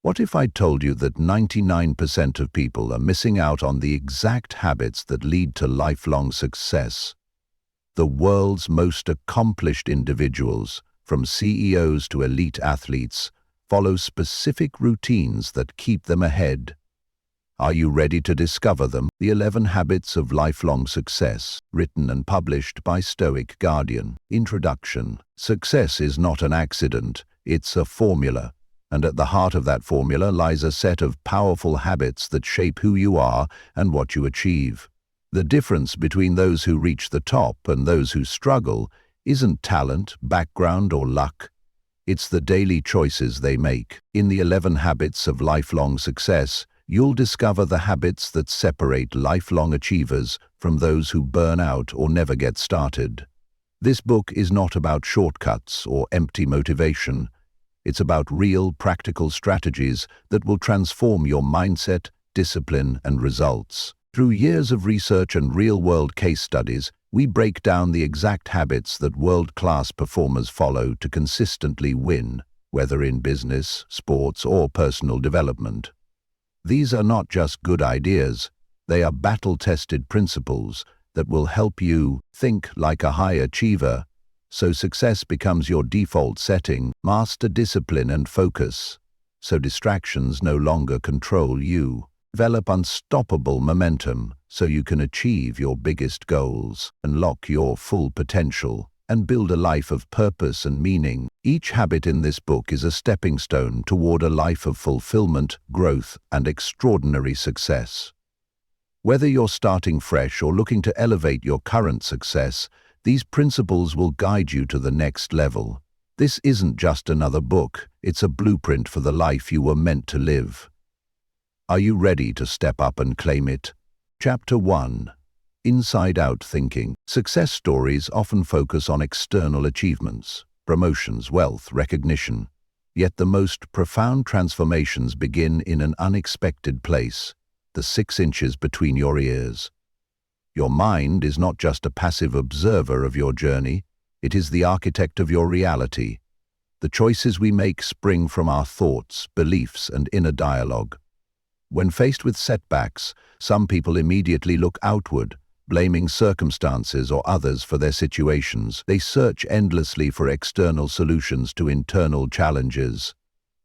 What if I told you that 99% of people are missing out on the exact habits that lead to lifelong success? The world's most accomplished individuals, from CEOs to elite athletes, follow specific routines that keep them ahead. Are you ready to discover them? The 11 Habits of Lifelong Success, written and published by Stoic Guardian. Introduction. Success is not an accident, it's a formula. And at the heart of that formula lies a set of powerful habits that shape who you are and what you achieve. The difference between those who reach the top and those who struggle isn't talent, background, or luck. It's the daily choices they make. In the 11 Habits of Lifelong Success, you'll discover the habits that separate lifelong achievers from those who burn out or never get started. This book is not about shortcuts or empty motivation. It's about real, practical strategies that will transform your mindset, discipline, and results. Through years of research and real-world case studies, we break down the exact habits that world-class performers follow to consistently win, whether in business, sports, or personal development. These are not just good ideas, they are battle-tested principles that will help you think like a high achiever, so success becomes your default setting. Master discipline and focus, so distractions no longer control you. Develop unstoppable momentum, so you can achieve your biggest goals, unlock your full potential, and build a life of purpose and meaning. Each habit in this book is a stepping stone toward a life of fulfillment, growth, and extraordinary success. Whether you're starting fresh or looking to elevate your current success, these principles will guide you to the next level. This isn't just another book, it's a blueprint for the life you were meant to live. Are you ready to step up and claim it? Chapter 1. Inside-out thinking. Success stories often focus on external achievements, promotions, wealth, recognition. Yet the most profound transformations begin in an unexpected place, the 6 inches between your ears. Your mind is not just a passive observer of your journey, it is the architect of your reality. The choices we make spring from our thoughts, beliefs, and inner dialogue. When faced with setbacks, some people immediately look outward, blaming circumstances or others for their situations. They search endlessly for external solutions to internal challenges.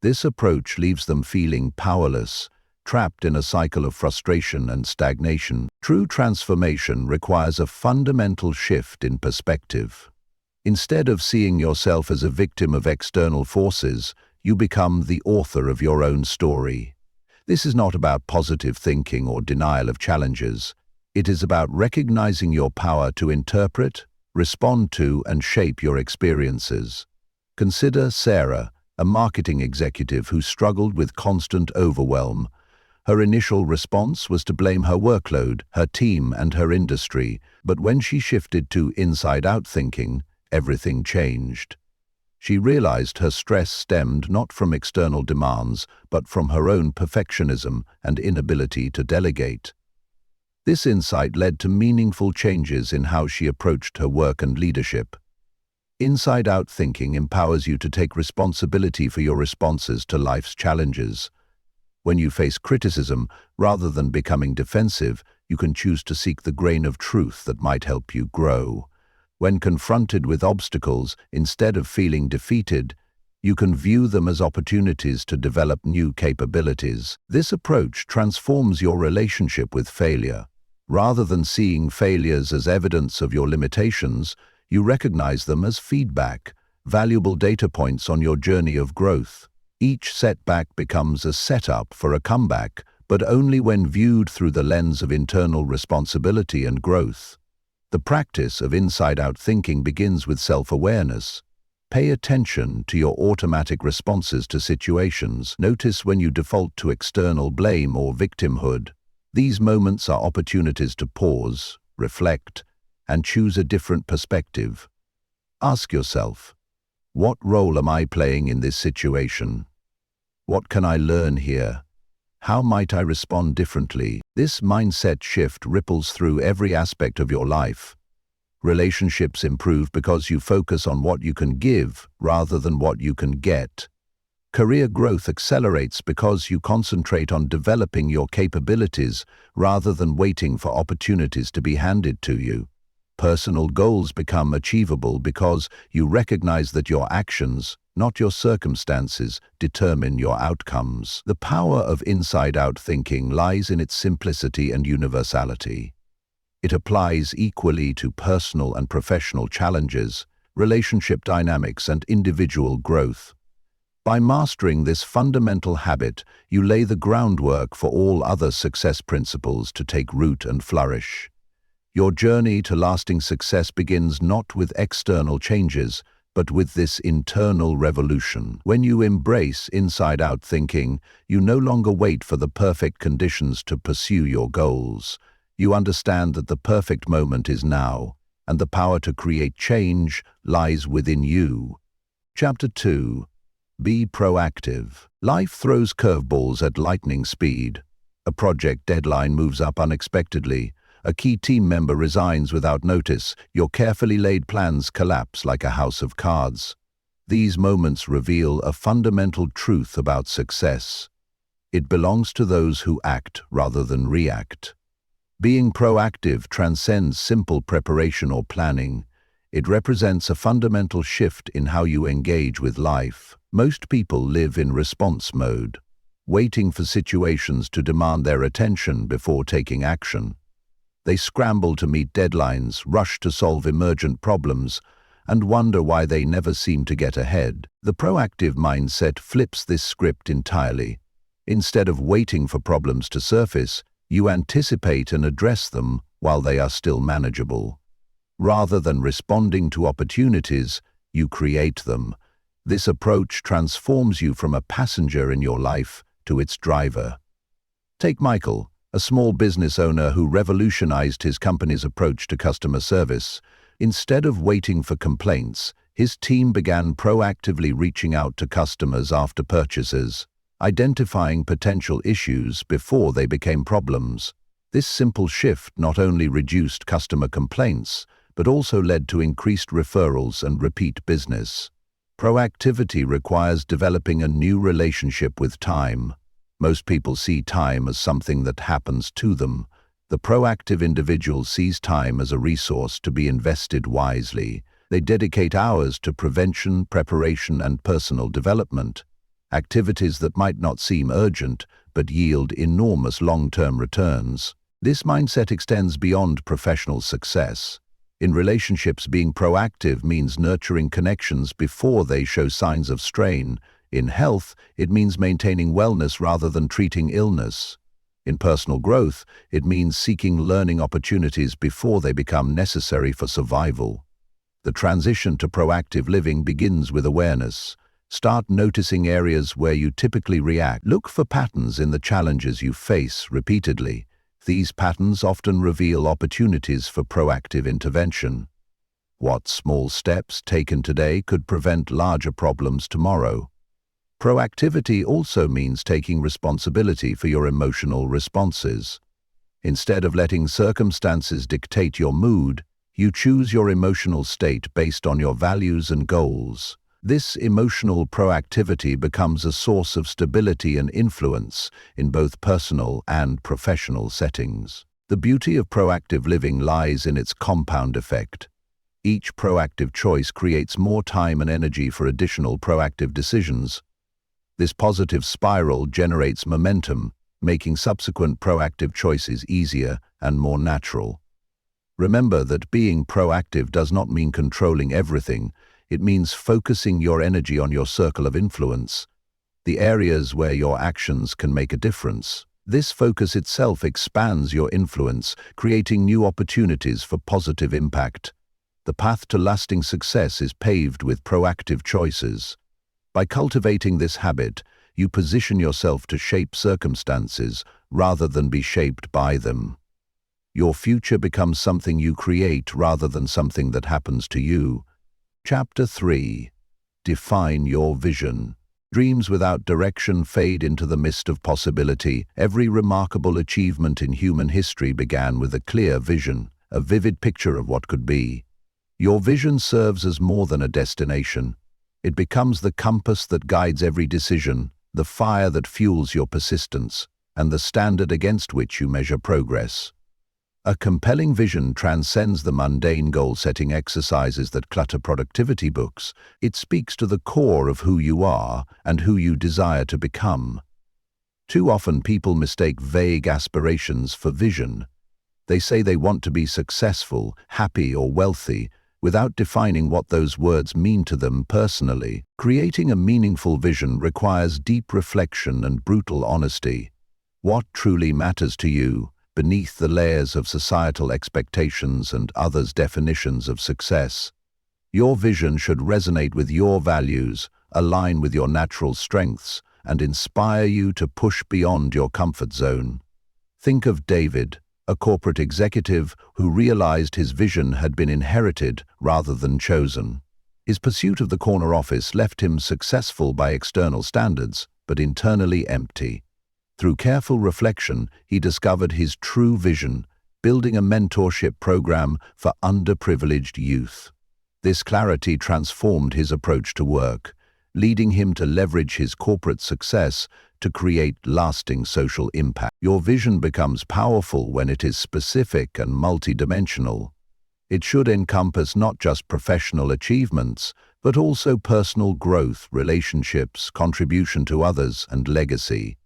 This approach leaves them feeling powerless, trapped in a cycle of frustration and stagnation. True transformation requires a fundamental shift in perspective. Instead of seeing yourself as a victim of external forces, you become the author of your own story. This is not about positive thinking or denial of challenges. It is about recognizing your power to interpret, respond to, and shape your experiences. Consider Sarah, a marketing executive who struggled with constant overwhelm. Her initial response was to blame her workload, her team, and her industry, but when she shifted to inside-out thinking, everything changed. She realized her stress stemmed not from external demands, but from her own perfectionism and inability to delegate. This insight led to meaningful changes in how she approached her work and leadership. Inside-out thinking empowers you to take responsibility for your responses to life's challenges. When you face criticism, rather than becoming defensive, you can choose to seek the grain of truth that might help you grow. When confronted with obstacles, instead of feeling defeated, you can view them as opportunities to develop new capabilities. This approach transforms your relationship with failure. Rather than seeing failures as evidence of your limitations, you recognize them as feedback, valuable data points on your journey of growth. Each setback becomes a setup for a comeback, but only when viewed through the lens of internal responsibility and growth. The practice of inside-out thinking begins with self-awareness. Pay attention to your automatic responses to situations. Notice when you default to external blame or victimhood. These moments are opportunities to pause, reflect, and choose a different perspective. Ask yourself, what role am I playing in this situation? What can I learn here? How might I respond differently? This mindset shift ripples through every aspect of your life. Relationships improve because you focus on what you can give rather than what you can get. Career growth accelerates because you concentrate on developing your capabilities rather than waiting for opportunities to be handed to you. Personal goals become achievable because you recognize that your actions, not your circumstances, determine your outcomes. The power of inside-out thinking lies in its simplicity and universality. It applies equally to personal and professional challenges, relationship dynamics, and individual growth. By mastering this fundamental habit, you lay the groundwork for all other success principles to take root and flourish. Your journey to lasting success begins not with external changes, but with this internal revolution. When you embrace inside-out thinking, you no longer wait for the perfect conditions to pursue your goals. You understand that the perfect moment is now, and the power to create change lies within you. Chapter 2. Be proactive. Life throws curveballs at lightning speed. A project deadline moves up unexpectedly. A key team member resigns without notice. Your carefully laid plans collapse like a house of cards. These moments reveal a fundamental truth about success. It belongs to those who act rather than react. Being proactive transcends simple preparation or planning. It represents a fundamental shift in how you engage with life. Most people live in response mode, waiting for situations to demand their attention before taking action. They scramble to meet deadlines, rush to solve emergent problems, and wonder why they never seem to get ahead. The proactive mindset flips this script entirely. Instead of waiting for problems to surface, you anticipate and address them while they are still manageable. Rather than responding to opportunities, you create them. This approach transforms you from a passenger in your life to its driver. Take Michael, a small business owner who revolutionized his company's approach to customer service. Instead of waiting for complaints, his team began proactively reaching out to customers after purchases, identifying potential issues before they became problems. This simple shift not only reduced customer complaints, but also led to increased referrals and repeat business. Proactivity requires developing a new relationship with time. Most people see time as something that happens to them. The proactive individual sees time as a resource to be invested wisely. They dedicate hours to prevention, preparation, and personal development, activities that might not seem urgent but yield enormous long-term returns. This mindset extends beyond professional success. In relationships, being proactive means nurturing connections before they show signs of strain. In health, it means maintaining wellness rather than treating illness. In personal growth, it means seeking learning opportunities before they become necessary for survival. The transition to proactive living begins with awareness. Start noticing areas where you typically react. Look for patterns in the challenges you face repeatedly. These patterns often reveal opportunities for proactive intervention. What small steps taken today could prevent larger problems tomorrow? Proactivity also means taking responsibility for your emotional responses. Instead of letting circumstances dictate your mood, you choose your emotional state based on your values and goals. This emotional proactivity becomes a source of stability and influence in both personal and professional settings. The beauty of proactive living lies in its compound effect. Each proactive choice creates more time and energy for additional proactive decisions. This positive spiral generates momentum, making subsequent proactive choices easier and more natural. Remember that being proactive does not mean controlling everything. It means focusing your energy on your circle of influence, the areas where your actions can make a difference. This focus itself expands your influence, creating new opportunities for positive impact. The path to lasting success is paved with proactive choices. By cultivating this habit, you position yourself to shape circumstances rather than be shaped by them. Your future becomes something you create rather than something that happens to you. Chapter 3. Define your vision. Dreams without direction fade into the mist of possibility. Every remarkable achievement in human history began with a clear vision, a vivid picture of what could be. Your vision serves as more than a destination. It becomes the compass that guides every decision, the fire that fuels your persistence, and the standard against which you measure progress. A compelling vision transcends the mundane goal-setting exercises that clutter productivity books. It speaks to the core of who you are and who you desire to become. Too often people mistake vague aspirations for vision. They say they want to be successful, happy, or wealthy, without defining what those words mean to them personally. Creating a meaningful vision requires deep reflection and brutal honesty. What truly matters to you, beneath the layers of societal expectations and others' definitions of success? Your vision should resonate with your values, align with your natural strengths, and inspire you to push beyond your comfort zone. Think of David, a corporate executive who realized his vision had been inherited rather than chosen. His pursuit of the corner office left him successful by external standards, but internally empty. Through careful reflection, he discovered his true vision, building a mentorship program for underprivileged youth. This clarity transformed his approach to work, leading him to leverage his corporate success to create lasting social impact. Your vision becomes powerful when it is specific and multidimensional. It should encompass not just professional achievements, but also personal growth, relationships, contribution to others, and legacy.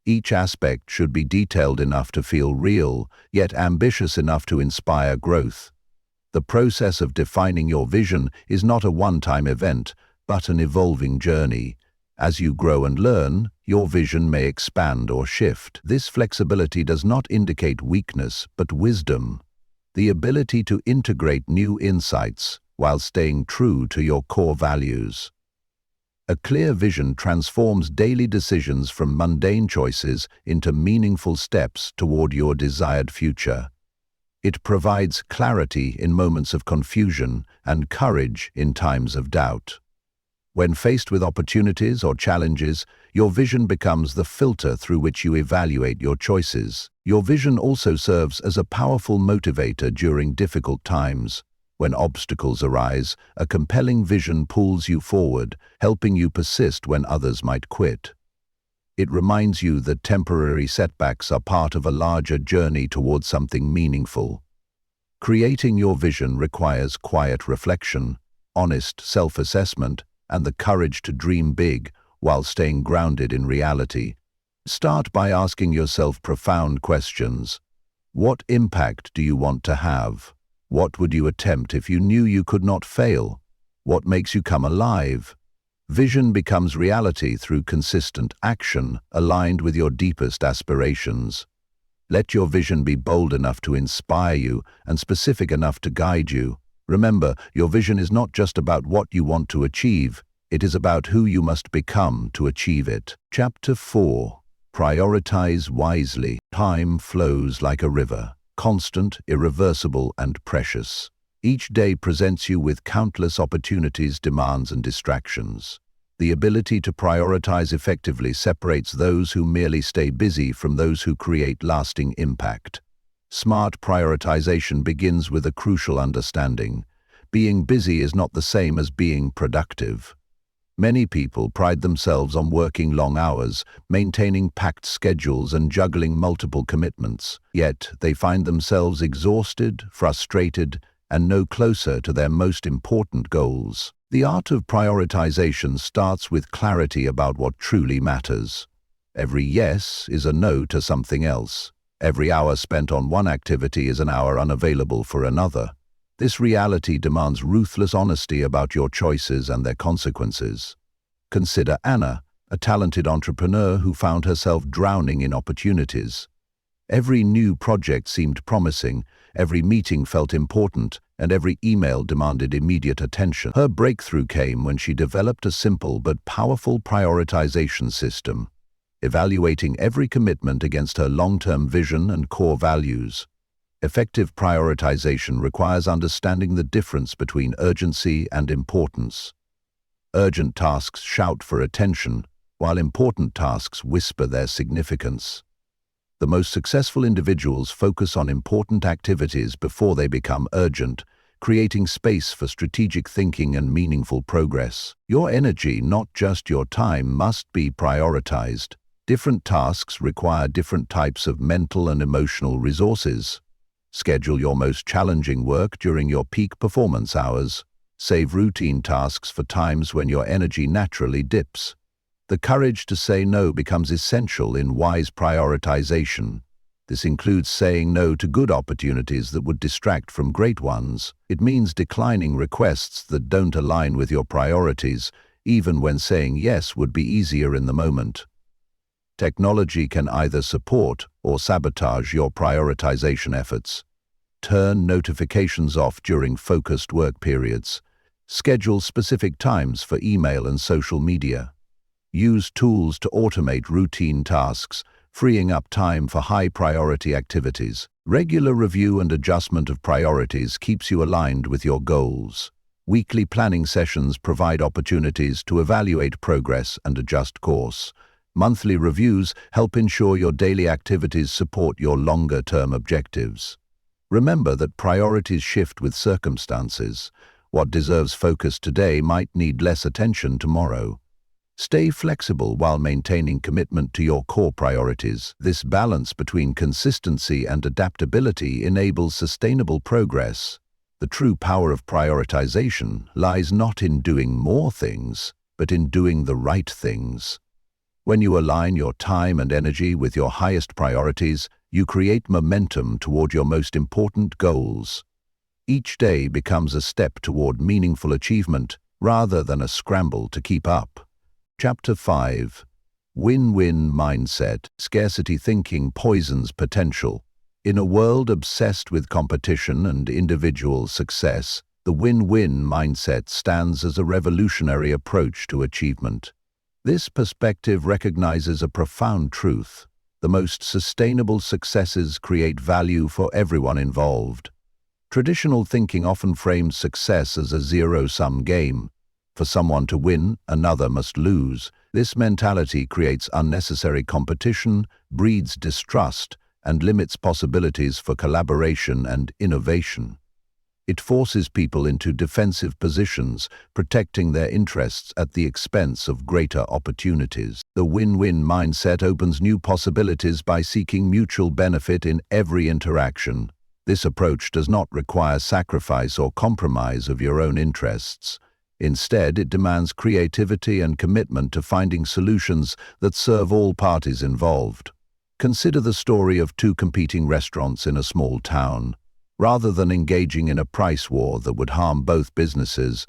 Each aspect should be detailed enough to feel real, yet ambitious enough to inspire growth. The process of defining your vision is not a one-time event, but an evolving journey. As you grow and learn, your vision may expand or shift. This flexibility does not indicate weakness, but wisdom. The ability to integrate new insights while staying true to your core values. A clear vision transforms daily decisions from mundane choices into meaningful steps toward your desired future. It provides clarity in moments of confusion and courage in times of doubt. When faced with opportunities or challenges, your vision becomes the filter through which you evaluate your choices. Your vision also serves as a powerful motivator during difficult times. When obstacles arise, a compelling vision pulls you forward, helping you persist when others might quit. It reminds you that temporary setbacks are part of a larger journey towards something meaningful. Creating your vision requires quiet reflection, honest self-assessment, and the courage to dream big while staying grounded in reality. Start by asking yourself profound questions. What impact do you want to have? What would you attempt if you knew you could not fail? What makes you come alive? Vision becomes reality through consistent action aligned with your deepest aspirations. Let your vision be bold enough to inspire you and specific enough to guide you. Remember, your vision is not just about what you want to achieve, it is about who you must become to achieve it. Chapter 4. Prioritize wisely. Time flows like a river, constant, irreversible, and precious. Each day presents you with countless opportunities, demands, and distractions. The ability to prioritize effectively separates those who merely stay busy from those who create lasting impact. Smart prioritization begins with a crucial understanding. Being busy is not the same as being productive. Many people pride themselves on working long hours, maintaining packed schedules, and juggling multiple commitments. Yet, they find themselves exhausted, frustrated, and no closer to their most important goals. The art of prioritization starts with clarity about what truly matters. Every yes is a no to something else. Every hour spent on one activity is an hour unavailable for another. This reality demands ruthless honesty about your choices and their consequences. Consider Anna, a talented entrepreneur who found herself drowning in opportunities. Every new project seemed promising, every meeting felt important, and every email demanded immediate attention. Her breakthrough came when she developed a simple but powerful prioritization system, evaluating every commitment against her long-term vision and core values. Effective prioritization requires understanding the difference between urgency and importance. Urgent tasks shout for attention, while important tasks whisper their significance. The most successful individuals focus on important activities before they become urgent, creating space for strategic thinking and meaningful progress. Your energy, not just your time, must be prioritized. Different tasks require different types of mental and emotional resources. Schedule your most challenging work during your peak performance hours. Save routine tasks for times when your energy naturally dips. The courage to say no becomes essential in wise prioritization. This includes saying no to good opportunities that would distract from great ones. It means declining requests that don't align with your priorities, even when saying yes would be easier in the moment. Technology can either support or sabotage your prioritization efforts. Turn notifications off during focused work periods. Schedule specific times for email and social media. Use tools to automate routine tasks, freeing up time for high-priority activities. Regular review and adjustment of priorities keeps you aligned with your goals. Weekly planning sessions provide opportunities to evaluate progress and adjust course. Monthly reviews help ensure your daily activities support your longer-term objectives. Remember that priorities shift with circumstances. What deserves focus today might need less attention tomorrow. Stay flexible while maintaining commitment to your core priorities. This balance between consistency and adaptability enables sustainable progress. The true power of prioritization lies not in doing more things, but in doing the right things. When you align your time and energy with your highest priorities, you create momentum toward your most important goals. Each day becomes a step toward meaningful achievement rather than a scramble to keep up. Chapter 5. Win-win mindset. Scarcity thinking poisons potential. In a world obsessed with competition and individual success, the win-win mindset stands as a revolutionary approach to achievement. This perspective recognizes a profound truth. The most sustainable successes create value for everyone involved. Traditional thinking often frames success as a zero-sum game. For someone to win, another must lose. This mentality creates unnecessary competition, breeds distrust, and limits possibilities for collaboration and innovation. It forces people into defensive positions, protecting their interests at the expense of greater opportunities. The win-win mindset opens new possibilities by seeking mutual benefit in every interaction. This approach does not require sacrifice or compromise of your own interests. Instead, it demands creativity and commitment to finding solutions that serve all parties involved. Consider the story of two competing restaurants in a small town. Rather than engaging in a price war that would harm both businesses,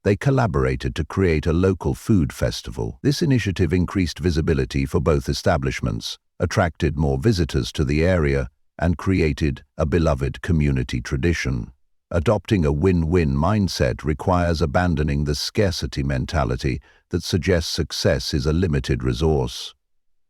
they collaborated to create a local food festival. This initiative increased visibility for both establishments, attracted more visitors to the area, and created a beloved community tradition. Adopting a win-win mindset requires abandoning the scarcity mentality that suggests success is a limited resource.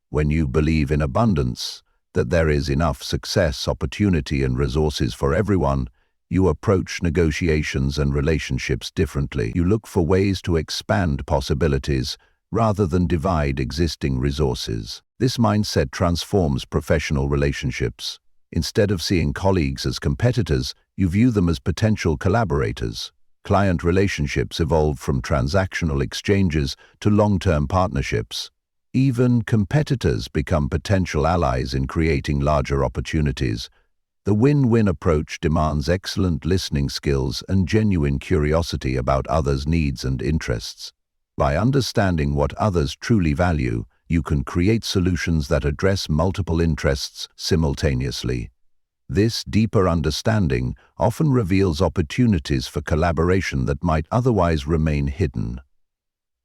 When you believe in abundance, that there is enough success, opportunity, and resources for everyone, you approach negotiations and relationships differently. You look for ways to expand possibilities rather than divide existing resources. This mindset transforms professional relationships. Instead of seeing colleagues as competitors, you view them as potential collaborators. Client relationships evolve from transactional exchanges to long-term partnerships. Even competitors become potential allies in creating larger opportunities. The win-win approach demands excellent listening skills and genuine curiosity about others' needs and interests. By understanding what others truly value, you can create solutions that address multiple interests simultaneously. This deeper understanding often reveals opportunities for collaboration that might otherwise remain hidden.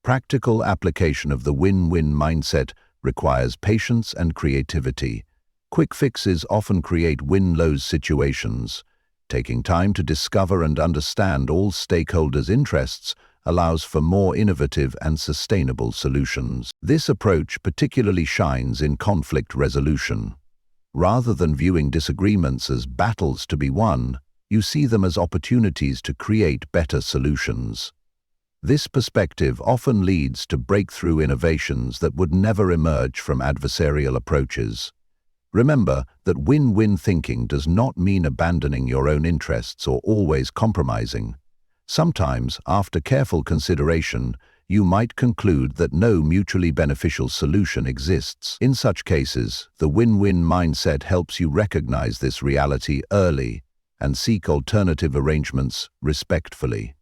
Practical application of the win-win mindset requires patience and creativity. Quick fixes often create win-lose situations. Taking time to discover and understand all stakeholders' interests allows for more innovative and sustainable solutions. This approach particularly shines in conflict resolution. Rather than viewing disagreements as battles to be won, you see them as opportunities to create better solutions. This perspective often leads to breakthrough innovations that would never emerge from adversarial approaches. Remember that win-win thinking does not mean abandoning your own interests or always compromising. Sometimes, after careful consideration, you might conclude that no mutually beneficial solution exists. In such cases, the win-win mindset helps you recognize this reality early and seek alternative arrangements respectfully.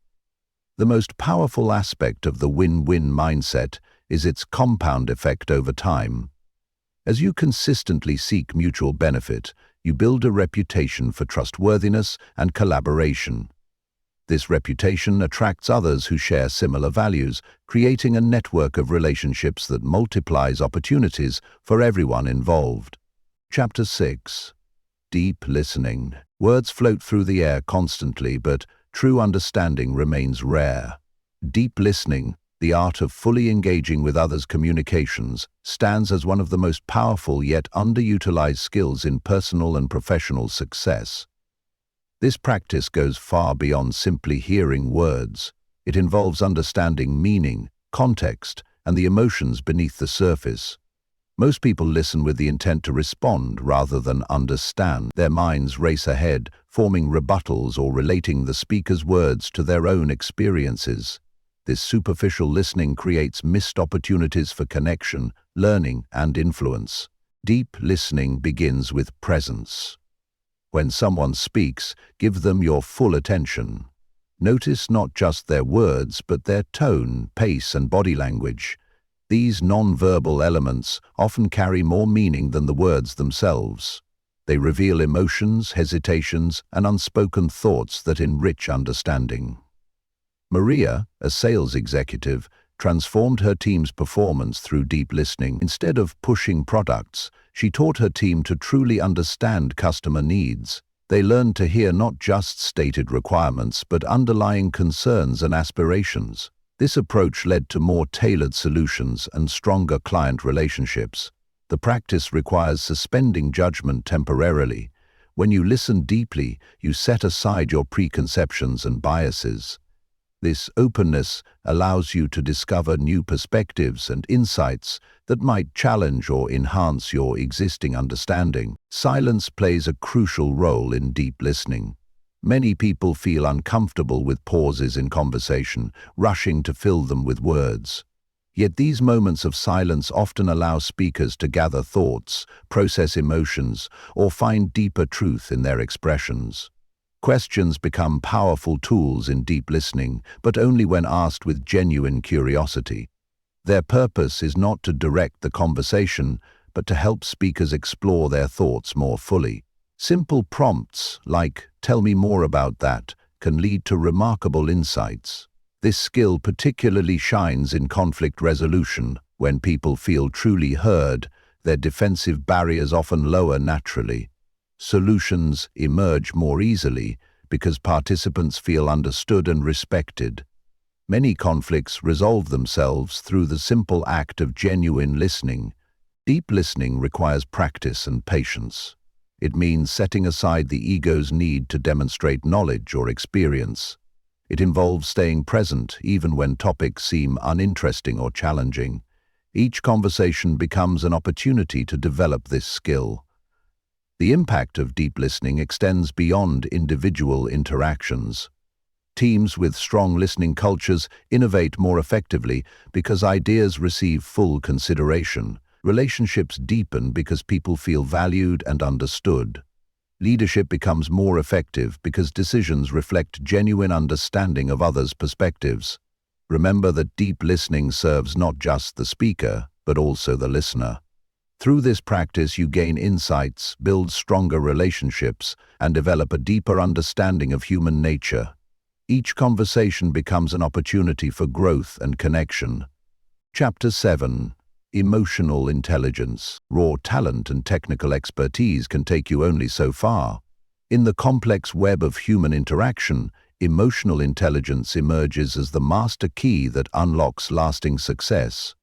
The most powerful aspect of the win-win mindset is its compound effect over time. As you consistently seek mutual benefit, you build a reputation for trustworthiness and collaboration. This reputation attracts others who share similar values, creating a network of relationships that multiplies opportunities for everyone involved. Chapter 6. Deep listening. Words float through the air constantly, but true understanding remains rare. Deep listening, the art of fully engaging with others' communications, stands as one of the most powerful yet underutilized skills in personal and professional success. This practice goes far beyond simply hearing words. It involves understanding meaning, context, and the emotions beneath the surface. Most people listen with the intent to respond rather than understand. Their minds race ahead, forming rebuttals or relating the speaker's words to their own experiences. This superficial listening creates missed opportunities for connection, learning, and influence. Deep listening begins with presence. When someone speaks, give them your full attention. Notice not just their words, but their tone, pace, and body language. These non-verbal elements often carry more meaning than the words themselves. They reveal emotions, hesitations, and unspoken thoughts that enrich understanding. Maria, a sales executive, transformed her team's performance through deep listening. Instead of pushing products, she taught her team to truly understand customer needs. They learned to hear not just stated requirements, but underlying concerns and aspirations. This approach led to more tailored solutions and stronger client relationships. The practice requires suspending judgment temporarily. When you listen deeply, you set aside your preconceptions and biases. This openness allows you to discover new perspectives and insights that might challenge or enhance your existing understanding. Silence plays a crucial role in deep listening. Many people feel uncomfortable with pauses in conversation, rushing to fill them with words. Yet these moments of silence often allow speakers to gather thoughts, process emotions, or find deeper truth in their expressions. Questions become powerful tools in deep listening, but only when asked with genuine curiosity. Their purpose is not to direct the conversation, but to help speakers explore their thoughts more fully. Simple prompts like, "Tell me more about that," can lead to remarkable insights. This skill particularly shines in conflict resolution. When people feel truly heard, their defensive barriers often lower naturally. Solutions emerge more easily because participants feel understood and respected. Many conflicts resolve themselves through the simple act of genuine listening. Deep listening requires practice and patience. It means setting aside the ego's need to demonstrate knowledge or experience. It involves staying present even when topics seem uninteresting or challenging. Each conversation becomes an opportunity to develop this skill. The impact of deep listening extends beyond individual interactions. Teams with strong listening cultures innovate more effectively because ideas receive full consideration. Relationships deepen because people feel valued and understood. Leadership becomes more effective because decisions reflect genuine understanding of others' perspectives. Remember that deep listening serves not just the speaker, but also the listener. Through this practice, you gain insights, build stronger relationships, and develop a deeper understanding of human nature. Each conversation becomes an opportunity for growth and connection. Chapter 7. Emotional intelligence. Raw talent and technical expertise can take you only so far. In the complex web of human interaction, emotional intelligence emerges as the master key that unlocks lasting success.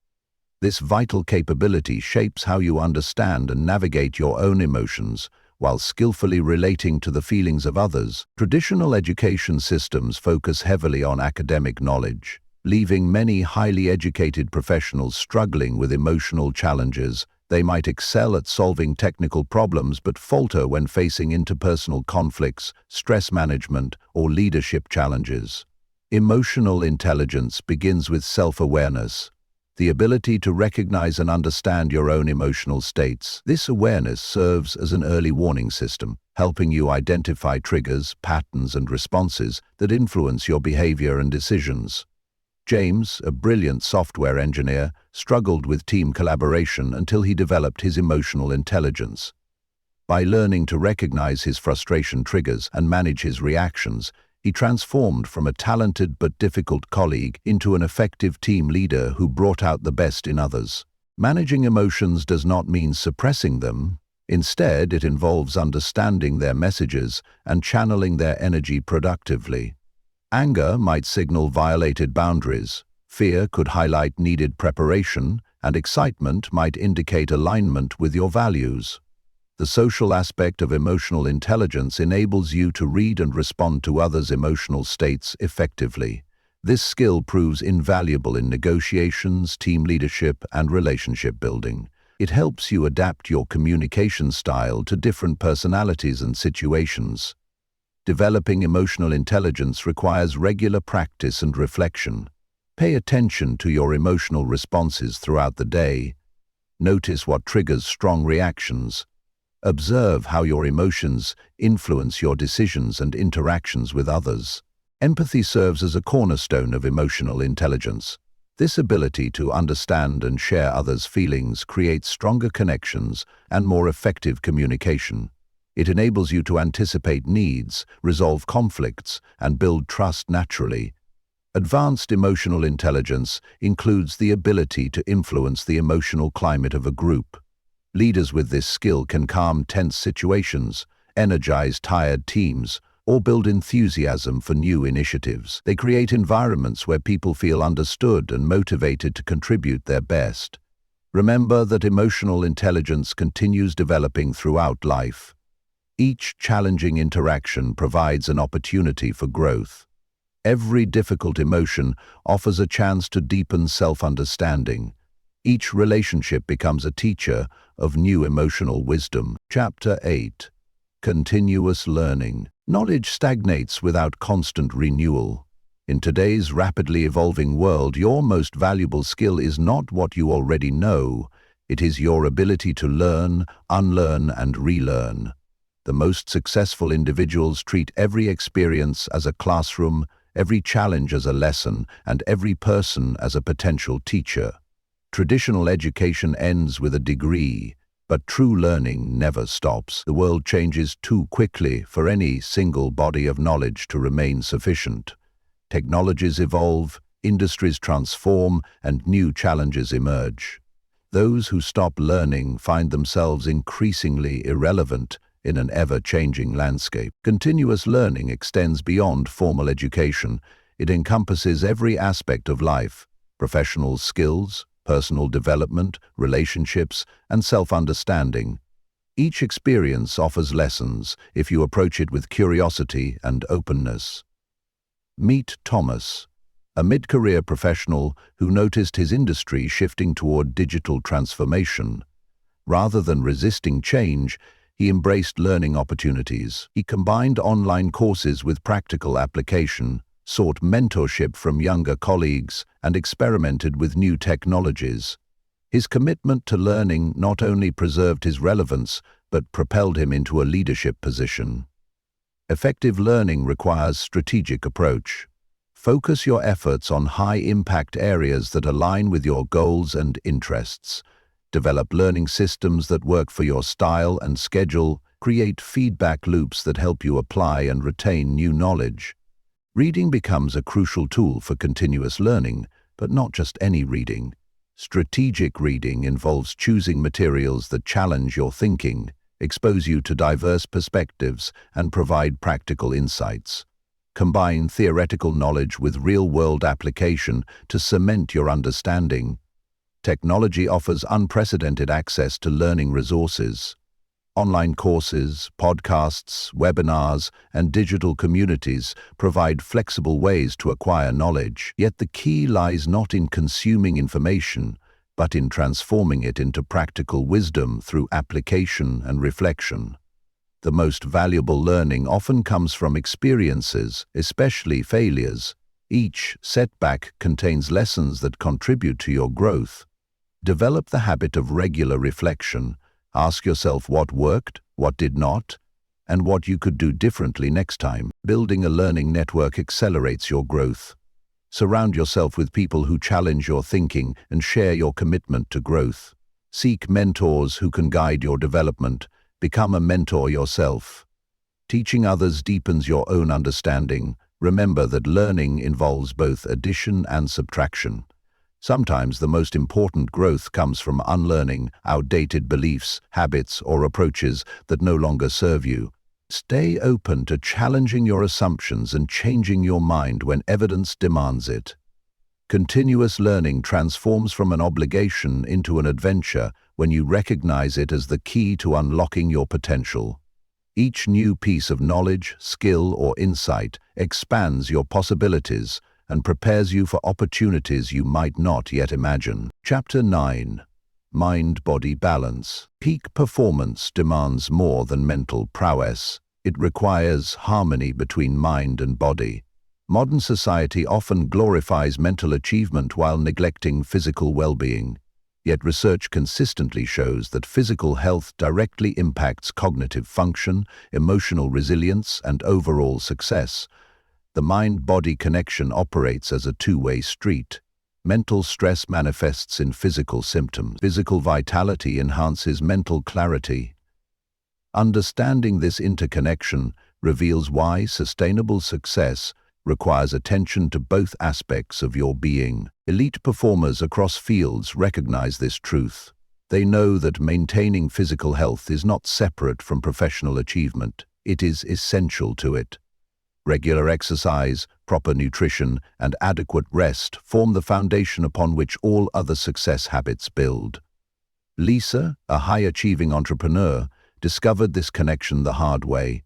This vital capability shapes how you understand and navigate your own emotions, while skillfully relating to the feelings of others. Traditional education systems focus heavily on academic knowledge, leaving many highly educated professionals struggling with emotional challenges They might excel at solving technical problems but falter when facing interpersonal conflicts, stress management, or leadership challenges. Emotional intelligence begins with self-awareness, the ability to recognize and understand your own emotional states. This awareness serves as an early warning system, helping you identify triggers, patterns, and responses that influence your behavior and decisions. James, a brilliant software engineer, struggled with team collaboration until he developed his emotional intelligence. By learning to recognize his frustration triggers and manage his reactions, he transformed from a talented but difficult colleague into an effective team leader who brought out the best in others. Managing emotions does not mean suppressing them. Instead, it involves understanding their messages and channeling their energy productively. Anger might signal violated boundaries, fear could highlight needed preparation, and excitement might indicate alignment with your values. The social aspect of emotional intelligence enables you to read and respond to others' emotional states effectively. This skill proves invaluable in negotiations, team leadership, and relationship building. It helps you adapt your communication style to different personalities and situations. Developing emotional intelligence requires regular practice and reflection. Pay attention to your emotional responses throughout the day. Notice what triggers strong reactions. Observe how your emotions influence your decisions and interactions with others. Empathy serves as a cornerstone of emotional intelligence. This ability to understand and share others' feelings creates stronger connections and more effective communication. It enables you to anticipate needs, resolve conflicts, and build trust naturally. Advanced emotional intelligence includes the ability to influence the emotional climate of a group. Leaders with this skill can calm tense situations, energize tired teams, or build enthusiasm for new initiatives. They create environments where people feel understood and motivated to contribute their best. Remember that emotional intelligence continues developing throughout life. Each challenging interaction provides an opportunity for growth. Every difficult emotion offers a chance to deepen self-understanding. Each relationship becomes a teacher of new emotional wisdom. Chapter 8. Continuous learning. Knowledge stagnates without constant renewal. In today's rapidly evolving world, your most valuable skill is not what you already know. It is your ability to learn, unlearn, and relearn. The most successful individuals treat every experience as a classroom, every challenge as a lesson, and every person as a potential teacher. Traditional education ends with a degree, but true learning never stops. The world changes too quickly for any single body of knowledge to remain sufficient. Technologies evolve, industries transform, and new challenges emerge. Those who stop learning find themselves increasingly irrelevant in an ever-changing landscape. Continuous learning extends beyond formal education. It encompasses every aspect of life: professional skills, personal development, relationships, and self-understanding. Each experience offers lessons if you approach it with curiosity and openness. Meet Thomas, a mid-career professional who noticed his industry shifting toward digital transformation. Rather than resisting change, he embraced learning opportunities. He combined online courses with practical application, sought mentorship from younger colleagues, and experimented with new technologies. His commitment to learning not only preserved his relevance, but propelled him into a leadership position. Effective learning requires strategic approach. Focus your efforts on high-impact areas that align with your goals and interests. Develop learning systems that work for your style and schedule. Create feedback loops that help you apply and retain new knowledge. Reading becomes a crucial tool for continuous learning, but not just any reading. Strategic reading involves choosing materials that challenge your thinking, expose you to diverse perspectives, and provide practical insights. Combine theoretical knowledge with real-world application to cement your understanding. Technology offers unprecedented access to learning resources. Online courses, podcasts, webinars, and digital communities provide flexible ways to acquire knowledge. Yet the key lies not in consuming information, but in transforming it into practical wisdom through application and reflection. The most valuable learning often comes from experiences, especially failures. Each setback contains lessons that contribute to your growth. Develop the habit of regular reflection. Ask yourself what worked, what did not, and what you could do differently next time. Building a learning network accelerates your growth. Surround yourself with people who challenge your thinking and share your commitment to growth. Seek mentors who can guide your development. Become a mentor yourself. Teaching others deepens your own understanding. Remember that learning involves both addition and subtraction. Sometimes the most important growth comes from unlearning outdated beliefs, habits, or approaches that no longer serve you. Stay open to challenging your assumptions and changing your mind when evidence demands it. Continuous learning transforms from an obligation into an adventure when you recognize it as the key to unlocking your potential. Each new piece of knowledge, skill, or insight expands your possibilities and prepares you for opportunities you might not yet imagine. Chapter 9. Mind-Body Balance. Peak performance demands more than mental prowess. It requires harmony between mind and body. Modern society often glorifies mental achievement while neglecting physical well-being. Yet research consistently shows that physical health directly impacts cognitive function, emotional resilience, and overall success. The mind-body connection operates as a two-way street. Mental stress manifests in physical symptoms. Physical vitality enhances mental clarity. Understanding this interconnection reveals why sustainable success requires attention to both aspects of your being. Elite performers across fields recognize this truth. They know that maintaining physical health is not separate from professional achievement. It is essential to it. Regular exercise, proper nutrition, and adequate rest form the foundation upon which all other success habits build. Lisa, a high-achieving entrepreneur, discovered this connection the hard way.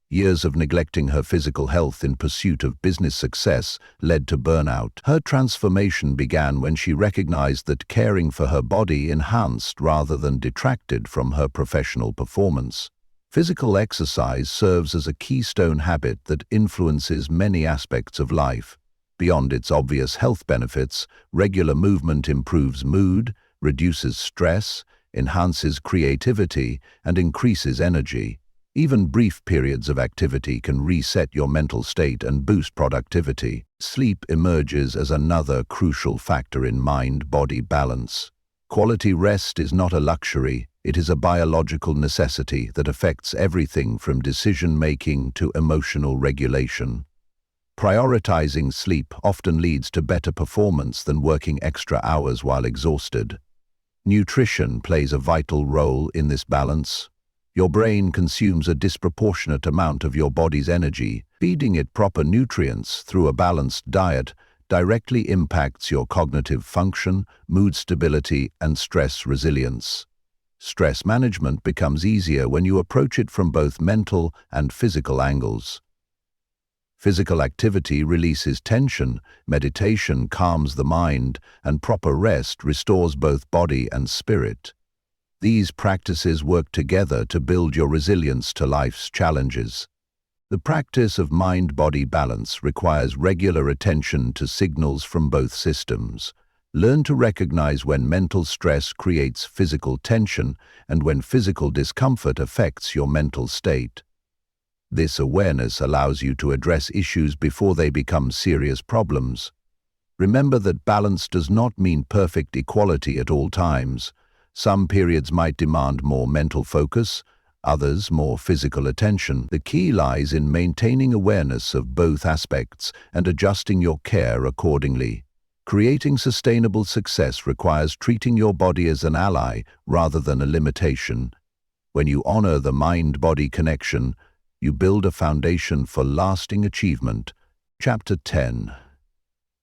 Years of neglecting her physical health in pursuit of business success led to burnout. Her transformation began when she recognized that caring for her body enhanced rather than detracted from her professional performance. Physical exercise serves as a keystone habit that influences many aspects of life. Beyond its obvious health benefits, regular movement improves mood, reduces stress, enhances creativity, and increases energy. Even brief periods of activity can reset your mental state and boost productivity. Sleep emerges as another crucial factor in mind-body balance. Quality rest is not a luxury, it is a biological necessity that affects everything from decision-making to emotional regulation. Prioritizing sleep often leads to better performance than working extra hours while exhausted. Nutrition plays a vital role in this balance. Your brain consumes a disproportionate amount of your body's energy. Feeding it proper nutrients through a balanced diet directly impacts your cognitive function, mood stability, and stress resilience. Stress management becomes easier when you approach it from both mental and physical angles. Physical activity releases tension, meditation calms the mind, and proper rest restores both body and spirit. These practices work together to build your resilience to life's challenges. The practice of mind-body balance requires regular attention to signals from both systems. Learn to recognize when mental stress creates physical tension and when physical discomfort affects your mental state. This awareness allows you to address issues before they become serious problems. Remember that balance does not mean perfect equality at all times. Some periods might demand more mental focus, others more physical attention. The key lies in maintaining awareness of both aspects and adjusting your care accordingly. Creating sustainable success requires treating your body as an ally rather than a limitation. When you honor the mind-body connection, you build a foundation for lasting achievement. Chapter 10.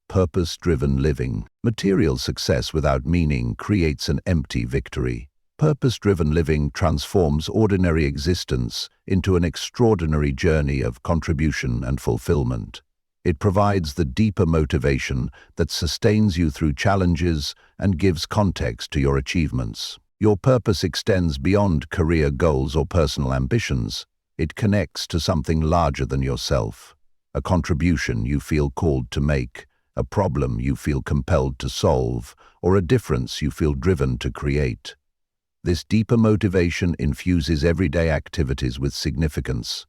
Purpose-driven living. Material success without meaning creates an empty victory. Purpose-driven living transforms ordinary existence into an extraordinary journey of contribution and fulfillment. It provides the deeper motivation that sustains you through challenges and gives context to your achievements. Your purpose extends beyond career goals or personal ambitions. It connects to something larger than yourself, a contribution you feel called to make, a problem you feel compelled to solve, or a difference you feel driven to create. This deeper motivation infuses everyday activities with significance.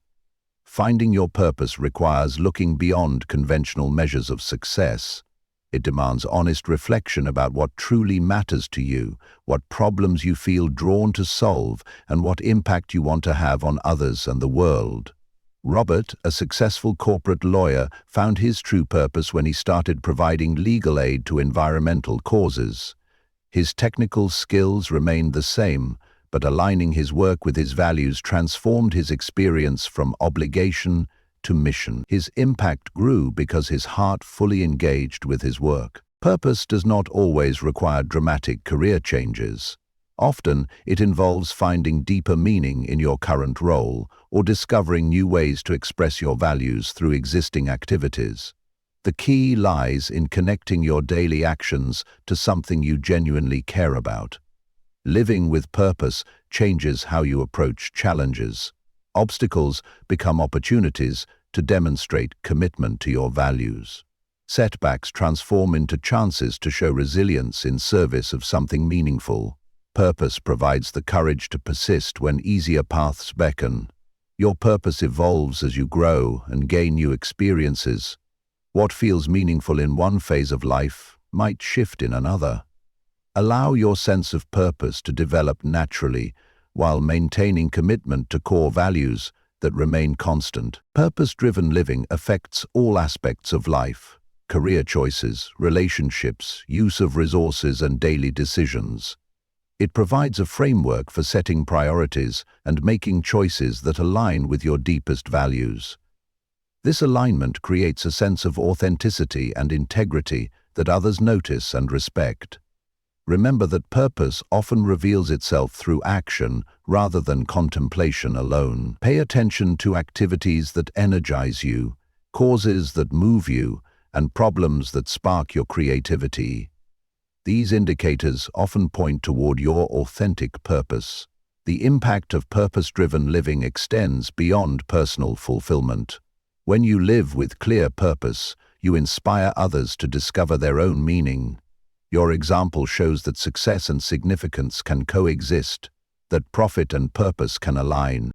Finding your purpose requires looking beyond conventional measures of success. It demands honest reflection about what truly matters to you, what problems you feel drawn to solve, and what impact you want to have on others and the world. Robert, a successful corporate lawyer, found his true purpose when he started providing legal aid to environmental causes. His technical skills remained the same, but aligning his work with his values transformed his experience from obligation to mission. His impact grew because his heart fully engaged with his work. Purpose does not always require dramatic career changes. Often, it involves finding deeper meaning in your current role or discovering new ways to express your values through existing activities. The key lies in connecting your daily actions to something you genuinely care about. Living with purpose changes how you approach challenges. Obstacles become opportunities to demonstrate commitment to your values. Setbacks transform into chances to show resilience in service of something meaningful. Purpose provides the courage to persist when easier paths beckon. Your purpose evolves as you grow and gain new experiences. What feels meaningful in one phase of life might shift in another. Allow your sense of purpose to develop naturally while maintaining commitment to core values that remain constant. Purpose-driven living affects all aspects of life: career choices, relationships, use of resources, and daily decisions. It provides a framework for setting priorities and making choices that align with your deepest values. This alignment creates a sense of authenticity and integrity that others notice and respect. Remember that purpose often reveals itself through action rather than contemplation alone. Pay attention to activities that energize you, causes that move you, and problems that spark your creativity. These indicators often point toward your authentic purpose. The impact of purpose-driven living extends beyond personal fulfillment. When you live with clear purpose, you inspire others to discover their own meaning. Your example shows that success and significance can coexist, that profit and purpose can align.